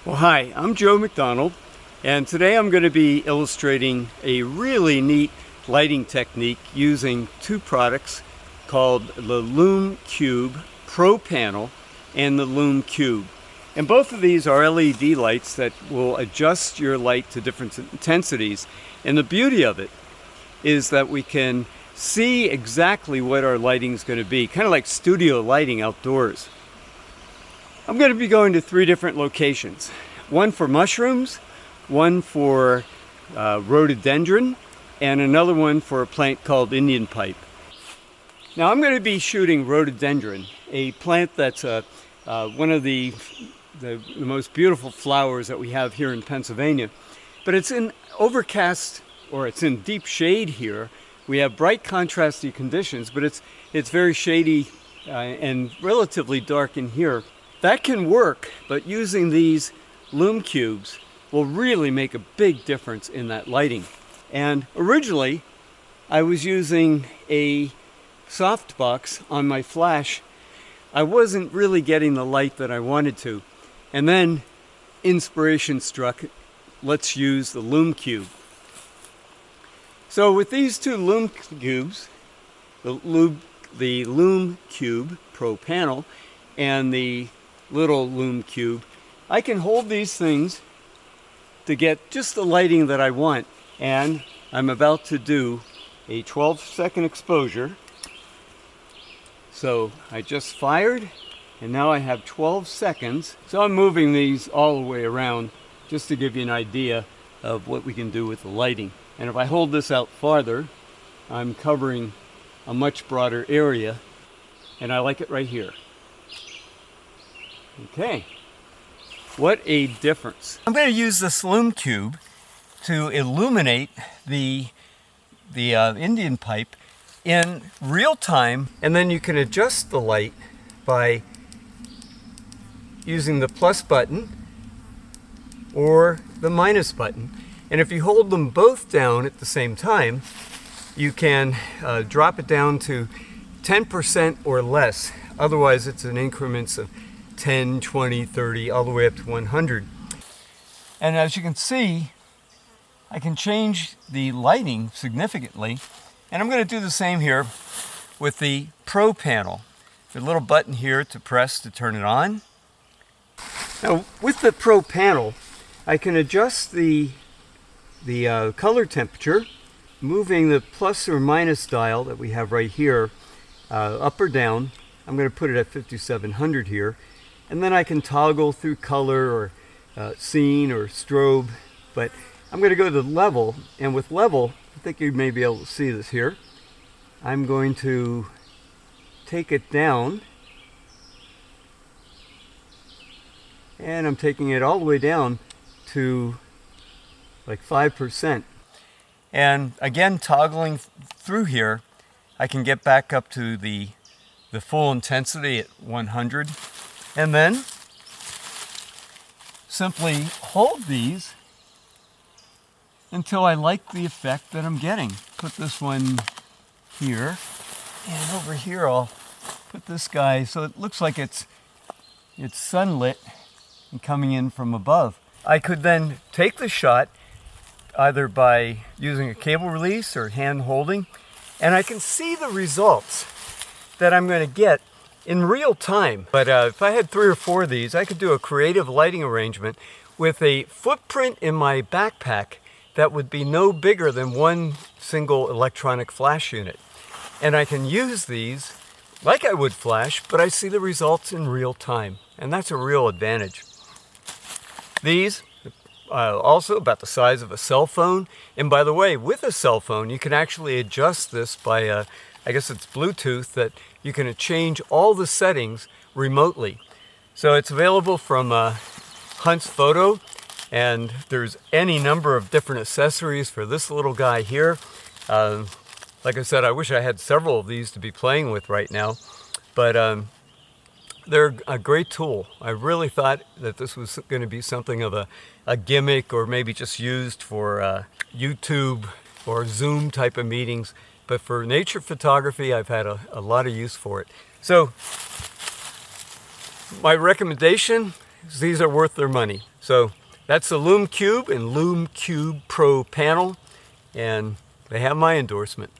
Well, hi, I'm Joe McDonald, and today I'm going to be illustrating a really neat lighting technique using two products called the Lume Cube Pro Panel and the Lume Cube. And both of these are LED lights that will adjust your light to different intensities. And the beauty of it is that we can see exactly what our lighting is going to be, kind of like studio lighting outdoors. I'm going to be going to three different locations. One for mushrooms, one for rhododendron, and another one for a plant called Indian pipe. Now I'm going to be shooting rhododendron, a plant that's one of the most beautiful flowers that we have here in Pennsylvania. But it's in overcast, or it's in deep shade here. We have bright contrasty conditions, but it's very shady and relatively dark in here. That can work, but using these Lume cubes will really make a big difference in that lighting. And originally, I was using a softbox on my flash. I wasn't really getting the light that I wanted to. And then inspiration struck, let's use the Lume cube. So with these two Lume cubes, the Lume Cube Pro Panel and the little Lume Cube, I can hold these things to get just the lighting that I want. And I'm about to do a 12-second exposure. So I just fired, and now I have 12 seconds. So I'm moving these all the way around just to give you an idea of what we can do with the lighting. And if I hold this out farther, I'm covering a much broader area, and I like it right here. Okay, what a difference. I'm going to use this Lume Cube to illuminate the Indian pipe in real time, and then you can adjust the light by using the plus button or the minus button. And if you hold them both down at the same time, you can drop it down to 10% or less. Otherwise, it's in increments of 10, 20, 30, all the way up to 100. And as you can see, I can change the lighting significantly. And I'm going to do the same here with the Pro Panel. There's a little button here to press to turn it on. Now, with the Pro Panel, I can adjust the color temperature, moving the plus or minus dial that we have right here up or down. I'm going to put it at 5700 here. And then I can toggle through color or scene or strobe. But I'm going to go to level, and with level, I think you may be able to see this here. I'm going to take it down, and I'm taking it all the way down to like 5%. And again, toggling through here, I can get back up to the full intensity at 100. And then simply hold these until I like the effect that I'm getting. Put this one here, and over here I'll put this guy so it looks like it's sunlit and coming in from above. I could then take the shot either by using a cable release or hand holding, and I can see the results that I'm going to get in real time. But if I had 3 or 4 of these, I could do a creative lighting arrangement with a footprint in my backpack that would be no bigger than one single electronic flash unit. And I can use these like I would flash, but I see the results in real time. And that's a real advantage. These also about the size of a cell phone. And by the way, with a cell phone, you can actually adjust this by, I guess it's Bluetooth, that you can change all the settings remotely. So it's available from Hunt's Photo, and there's any number of different accessories for this little guy here. Like I said, I wish I had several of these to be playing with right now, but they're a great tool. I really thought that this was going to be something of a gimmick, or maybe just used for YouTube or Zoom type of meetings. But for nature photography, I've had a lot of use for it. So my recommendation these are worth their money. So that's the Lume Cube and Lume Cube Pro panel, and they have my endorsement.